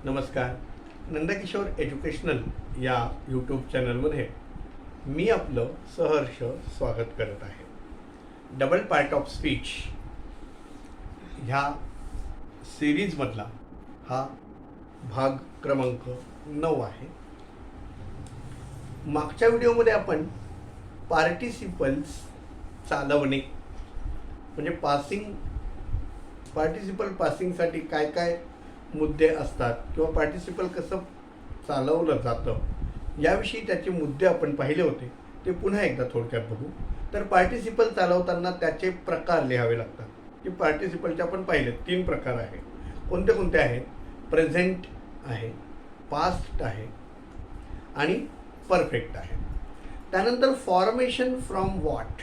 नमस्कार. नंदकिशोर एज्युकेशनल या यूट्यूब चॅनलमध्ये मी आपलं सहर्ष स्वागत करत आहे. डबल पार्ट ऑफ स्पीच ह्या सिरीजमधला हा भाग क्रमांक 9 आहे. मागच्या व्हिडिओमध्ये आपण पार्टिसिपल्स चालवणे म्हणजे पार्टिसिपल पासिंगसाठी काय काय मुद्दे असतात किंवा पार्टिसिपल कसं चालवलं जातं याविषयी त्याचे मुद्दे आपण पाहिले होते. ते पुन्हा एकदा थोडक्यात बघू. तर पार्टिसिपल चालवताना त्याचे प्रकार लिहावे लागतात. की पार्टिसिपलचे आपण पाहिले 3 प्रकार आहे. कोणते कोणते आहेत? प्रेझेंट आहे, पास्ट आहे आणि परफेक्ट आहे. त्यानंतर formation from what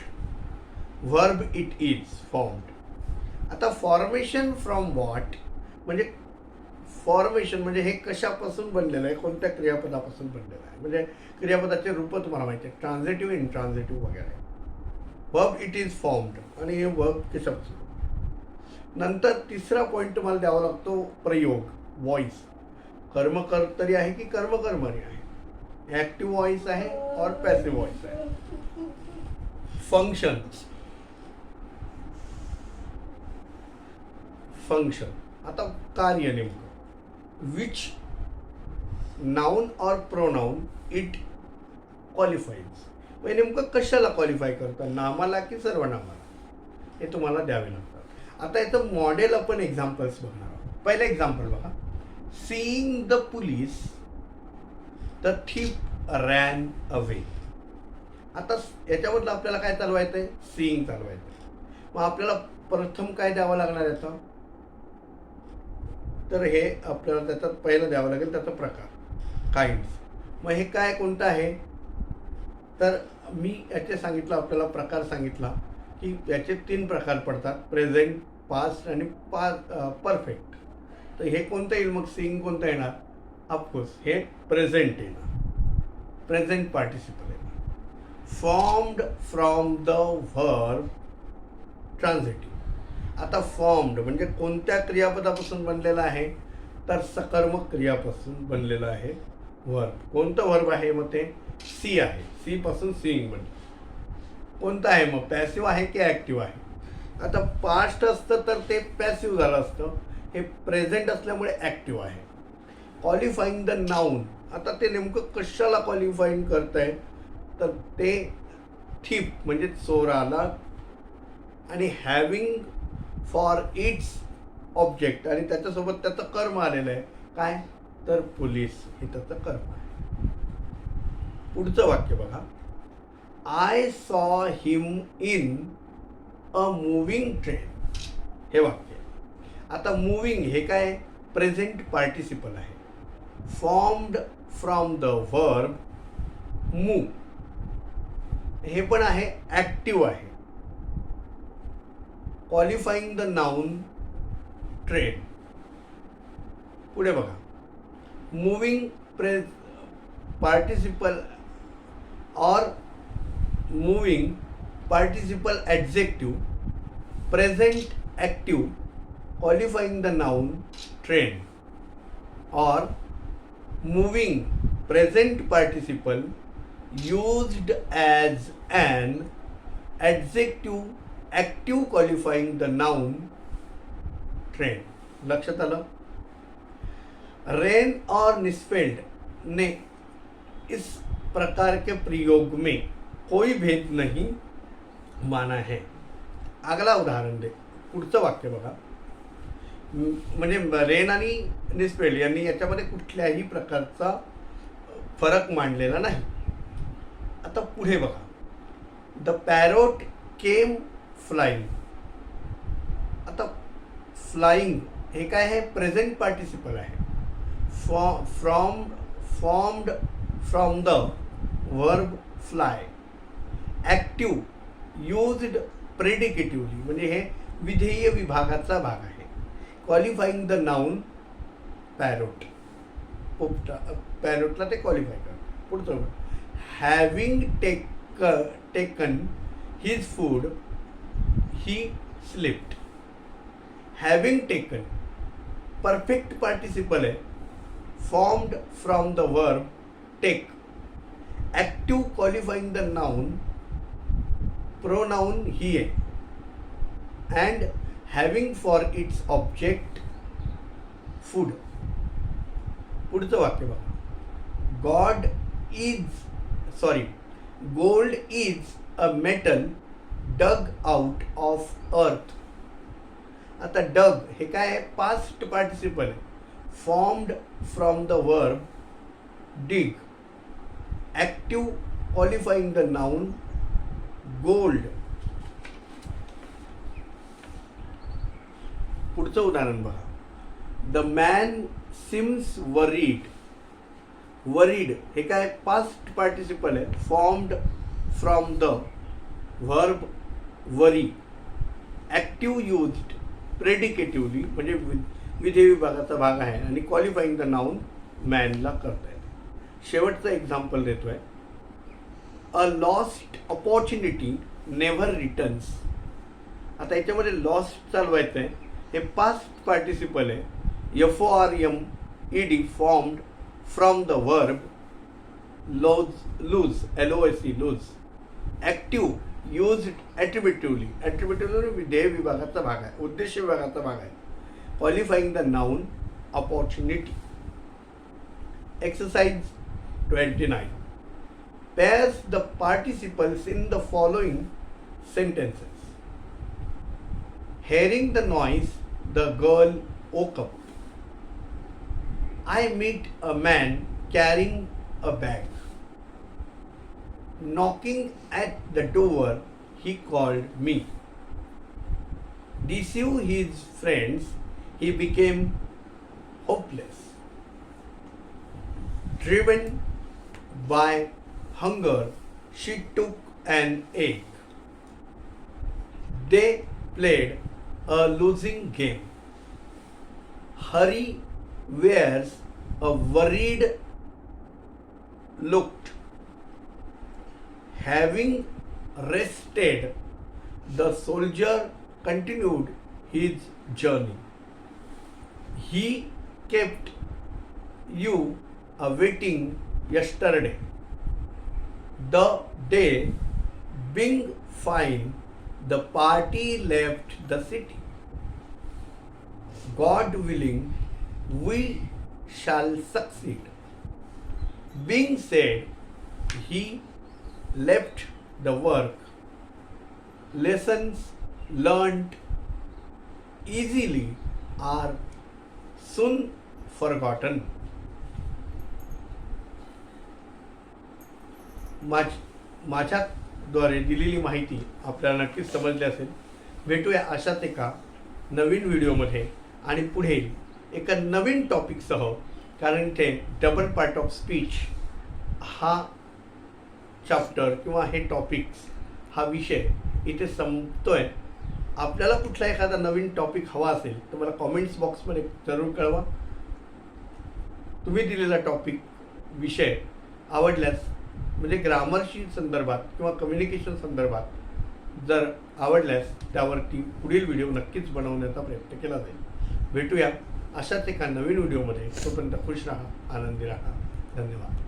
verb it is formed. आता फॉर्मेशन फ्रॉम व्हॉट म्हणजे फॉर्मेशन म्हणजे हे कशापासून बनलेलं आहे, कोणत्या क्रियापदापासून बनलेलं आहे. म्हणजे क्रियापदाचे रूप तुम्हाला माहिती आहे, ट्रान्झिटिव्ह, इंट्रान्झिटिव्ह वगैरे. वर्ब इट इज फॉर्म्ड आणि हे वर्ब कशापासून. नंतर तिसरा पॉईंट तुम्हाला द्यावा लागतो प्रयोग, व्हॉइस. कर्मकर्तरी आहे की कर्मकर्मणी आहे, ॲक्टिव्ह व्हॉइस आहे और पॅसिव्ह व्हॉइस आहे. फंक्शन आता कार्य नेमकं. विच नाउन और प्रोनाउन इट क्वालिफाईज म्हणजे नेमकं कशाला क्वालिफाय करतं, नामाला की सर्वनामाला, हे तुम्हाला द्यावे लागतात. आता याचं मॉडेल आपण एक्झाम्पल्स बघणार आहोत. पहिलं एक्झाम्पल बघा. Seeing the police the thief ran away. आता याच्याबद्दल आपल्याला काय चालवायचं आहे? सीइंग चालवायचं आहे. मग आपल्याला प्रथम काय द्यावं लागणार याचं? तर हे आपल्याला त्याच्यात पहिलं द्यावं लागेल त्याचा प्रकार, काइंड्स. मग हे काय कोणतं आहे? तर मी याचे सांगितलं, आपल्याला प्रकार सांगितला की याचे 3 प्रकार पडतात, प्रेझेंट, पास्ट आणि परफेक्ट. तर हे कोणतं येईल मग? सीइंग कोणतं येणार? ऑफकोर्स हे प्रेझेंट येणार, प्रेझेंट पार्टिसिपल येणार. Formed from the verb transitive. आता फॉर्म्ड म्हणजे कोणत्या क्रियापदापासून बनलेला आहे? तर सकर्मक क्रियापासून बनलेलं आहे वर्ब. कोणतं वर्ब आहे मग? ते सी आहे. सी पासून सीइंग बनलं. कोणतं आहे मग? पॅसिव्ह आहे की ॲक्टिव्ह आहे? आता पास्ट असतं तर ते पॅसिव्ह झालं असतं, हे प्रेझेंट असल्यामुळे ॲक्टिव्ह आहे. Qualifying the noun. आता ते नेमकं कशाला क्वालिफाईंग करत आहे? तर ते थीफ म्हणजे चोराला, आणि हॅविंग फॉर इट्स ऑब्जेक्ट आणि त्याच्यासोबत त्याचं कर्म आलेलं आहे. काय? तर पोलीस हे त्याचं कर्म आहे. पुढचं वाक्य बघा. I saw him in a moving train. हे वाक्य. आता मूव्हिंग हे काय? प्रेझेंट पार्टिसिपल आहे. Formed from the verb move. हे पण आहे, ॲक्टिव्ह आहे. Qualifying the noun train. पुढे बघा. Moving participle or moving participle adjective, present active, qualifying the noun train, or moving present participle used as an adjective active qualifying the noun train. लक्षात आलं? Rain और निस्फेल्ड ने इस प्रकार के प्रयोग में कोई भेद नहीं माना है. अगला उदाहरण दे. पुढचं वाक्य बघा. म्हणजे रेन आणि निस्फेल्ड यांनी याच्यामध्ये कुठल्याही प्रकारचा फरक मांडलेला नाही. आता पुढे बघा. The parrot came flying. आता फ्लाइंग हे काय आहे? प्रेझेंट पार्टिसिपल आहे. Formed from the verb fly. Active used predicatively म्हणजे हे विधेय विभागाचा भाग आहे. Qualifying the noun parrot. पॅरोटला ते क्वालिफाय करतात. पुढचं. Having taken his food he slipped. Having taken perfect participle आहे formed from the verb take. Active qualifying the noun, pronoun he and having for its object food. पुढचं वाक्य बघा. Gold is a metal dug out of earth. आता dug हे काय आहे? Past participle आहे. Formed from the verb dig. Active qualifying the noun gold. पुढचं उदाहरण बघा. The man seems worried. Worried हे काय? पास्ट पार्टिसिपल आहे. Formed from the verb worry. Active used predicatively म्हणजे विधेय विभागाचा भाग आहे आणि क्वालिफाईंग द नाउन मॅनला करता येते. शेवटचं एक्झाम्पल देतो आहे. A lost opportunity never returns. आता याच्यामध्ये लॉस्ट चालवायचं आहे. हे पास्ट पार्टिसिपल आहे. FORMED formed from the verb lose LOSE lose. Active used attributively. Attributively विधेय विभागाचा भाग आहे, उद्देश विभागाचा भाग आहे. Qualifying the noun opportunity. Exercise 29. Pairs the participles in the following sentences. Hearing the noise, the girl woke up. I meet a man carrying a bag. Knocking at the door, he called me. Deceive his friends, he became hopeless. Driven by hunger, she took an egg. They played a losing game. Hurry wears a worried look. Having rested, the soldier continued his journey. He kept you awaiting yesterday. The day being fine, the party left the city. God willing, we shall succeed. Being said, he left the work. Lessons learned easily are soon forgotten. माझ्याद्वारे दिलेली माहिती आपल्याला नक्कीच समजली असेल. भेटूया अशाच एका नवीन व्हिडिओमध्ये आणि पुढे एका नवीन टॉपिकसह. कारण इथे डबल पार्ट ऑफ स्पीच हा चॅप्टर किंवा हे टॉपिक्स हा विषय इथे संपतोय. आपल्याला कुठला एखादा नवीन टॉपिक हवा असेल तर मला कॉमेंट्स बॉक्समध्ये जरूर कळवा. तुम्ही दिलेला टॉपिक विषय आवडल्यास म्हणजे ग्रामरशी संदर्भात किंवा कम्युनिकेशन संदर्भात जर आवडल्यास त्यावरती पुढील व्हिडिओ नक्कीच बनवण्याचा प्रयत्न केला जाईल. भेटूया अशाच एका नवीन व्हिडिओमध्ये. तोपर्यंत खुश राहा, आनंदी राहा. धन्यवाद.